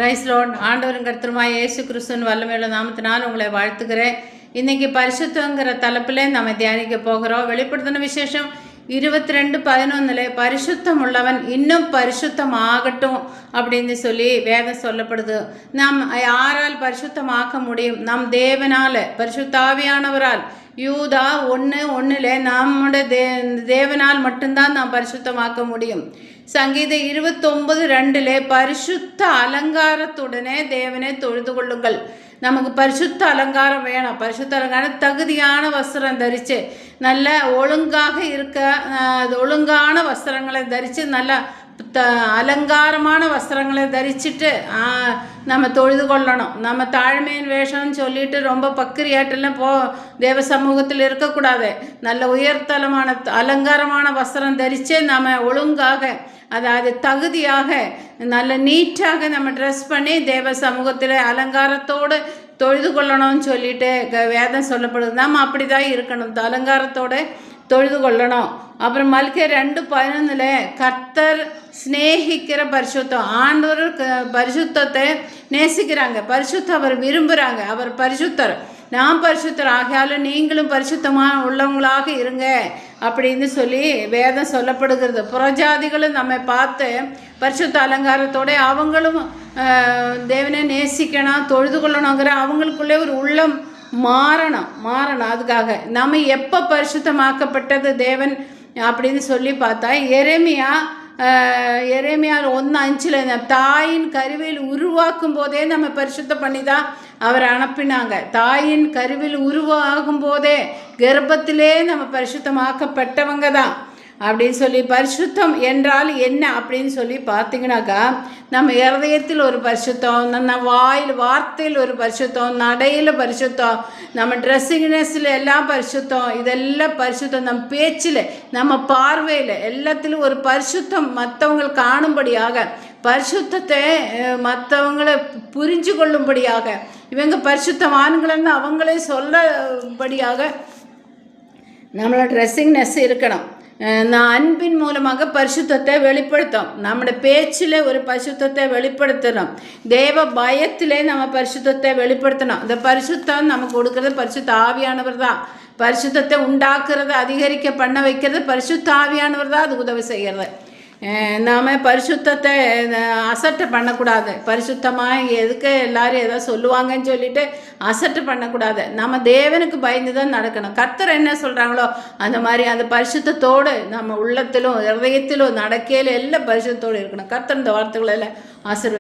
Price Lord. ஆண்டவரும் கர்த்தருமாய் இயேசு கிறிஸ்துவின் வல்லமையுள்ள நாமத்தினால் உங்களை வாழ்த்துக்கிறேன். இன்னைக்கு பரிசுத்தங்கிற தலைப்பிலே நம்ம தியானிக்க போகிறோம். வெளிப்படுத்தின விசேஷம் 22:11 பரிசுத்தம் உள்ளவன் இன்னும் பரிசுத்தம் ஆகட்டும் அப்படின்னு சொல்லி வேதம் சொல்லப்படுது. நாம் யாரால் பரிசுத்தமாக்க முடியும்? நம் தேவனால், பரிசுத்தாவியானவரால். யூதா 1:1 நம்முடைய தேவனால் மட்டும்தான் நாம் பரிசுத்தமாக்க முடியும். சங்கீதம் 29:2 பரிசுத்த அலங்காரத்துடனே தேவனை தொழுது கொள்ளுங்கள். நமக்கு பரிசுத்த அலங்காரம் வேணும். பரிசுத்த அலங்காரம் தகுதியான வஸ்திரம் தரித்து நல்ல ஒழுங்காக இருக்க, ஒழுங்கான வஸ்திரங்களை தரித்து நல்ல அலங்காரமான வஸ்திரங்களை தரிச்சுட்டு நம்ம தொழுது கொள்ளணும். நம்ம தாழ்மையின் வேஷம்னு சொல்லிட்டு ரொம்ப பக்கிரியாட்டெல்லாம் தேவ சமூகத்தில் இருக்கக்கூடாது. நல்ல உயர்தலமான அலங்காரமான வஸ்திரம் தரித்து நம்ம ஒழுங்காக, அதாவது தகுதியாக நல்ல நீட்டாக நம்ம ட்ரெஸ் பண்ணி தேவ சமூகத்தில் அலங்காரத்தோடு தொழுது கொள்ளணும்னு சொல்லிட்டு வேதம் சொல்லப்படுது. நம்ம அப்படி தான் இருக்கணும், அலங்காரத்தோடு தொழுது கொள்ளணும். அப்புறம் மல்கியா 2:11 கர்த்தர் சிநேகிக்கிற பரிசுத்தம். ஆண்டவர் பரிசுத்தத்தை நேசிக்கிறாங்க, பரிசுத்தம் அவர் விரும்புகிறாங்க. அவர் பரிசுத்தர், நாம் பரிசுத்தர் ஆகையாலும் நீங்களும் பரிசுத்தமாக உள்ளவங்களாக இருங்க அப்படின்னு சொல்லி வேதம் சொல்லப்படுகிறது. புறஜாதிகளும் நம்ம பார்த்து பரிசுத்த அலங்காரத்தோட அவங்களும் தேவனை நேசிக்கணும், தொழுது கொள்ளணுங்கிற அவங்களுக்குள்ளே ஒரு உள்ளம் மாறணும். அதுக்காக நம்ம எப்போ பரிசுத்தமாக்கப்பட்டது தேவன் அப்படின்னு சொல்லி பார்த்தா எரேமியா 1:5 தாயின் கருவில் உருவாக்கும் போதே நம்ம பரிசுத்தம் பண்ணி தான் அவர் அனுப்பினாங்க. தாயின் கருவில் உருவாகும் போதே கர்ப்பத்திலே நம்ம பரிசுத்தமாக்கப்பட்டவங்க தான் அப்படின்னு சொல்லி. பரிசுத்தம் என்றால் என்ன அப்படின்னு சொல்லி பார்த்தீங்கன்னாக்கா, நம்ம இருதயத்தில் ஒரு பரிசுத்தம், நம்ம வார்த்தையில் ஒரு பரிசுத்தம், நடையில் பரிசுத்தம், நம்ம ட்ரெஸ்ஸிங்னஸில் எல்லாம் பரிசுத்தம், இதெல்லாம் பரிசுத்தம். நம்ம பேச்சில், நம்ம பார்வையில் எல்லாத்திலும் ஒரு பரிசுத்தம் மற்றவங்க காணும்படியாக, பரிசுத்தத்தை மற்றவங்களை புரிஞ்சு கொள்ளும்படியாக, இவங்க பரிசுத்தமானங்களன்னு அவங்களே சொல்லபடியாக நம்மளோட ட்ரெஸ்ஸிங்னஸ் இருக்கணும். நான் அன்பின் மூலமாக பரிசுத்தத்தை வெளிப்படுத்தும். நம்மளோட பேச்சில் ஒரு பரிசுத்தத்தை வெளிப்படுத்தணும். தேவ பயத்திலே நம்ம பரிசுத்தத்தை வெளிப்படுத்தணும். இந்த பரிசுத்தம் நமக்கு கொடுக்கறது பரிசுத்த ஆவியானவர் தான். பரிசுத்தத்தை உண்டாக்குறது, அதிகரிக்க பண்ண வைக்கிறது பரிசுத்த ஆவியானவர் தான். அது உதவி செய்கிறது. நாம் பரிசுத்தத்தை அசட்டை பண்ணக்கூடாது. பரிசுத்தமாக எதுக்கு எல்லாரும் எதோ சொல்லுவாங்கன்னு சொல்லிட்டு அசட்டை பண்ணக்கூடாது. நம்ம தேவனுக்கு பயந்து தான் நடக்கணும். கர்த்தர் என்ன சொல்கிறாங்களோ அந்த மாதிரி அந்த பரிசுத்தத்தோடு நம்ம உள்ளத்திலும் இதயத்திலும் நடக்கையில் எல்லாம் பரிசுத்தத்தோடு இருக்கணும். கர்த்தர் இந்த வார்த்தைகளெல்லாம் ஆசீர்வாதம்.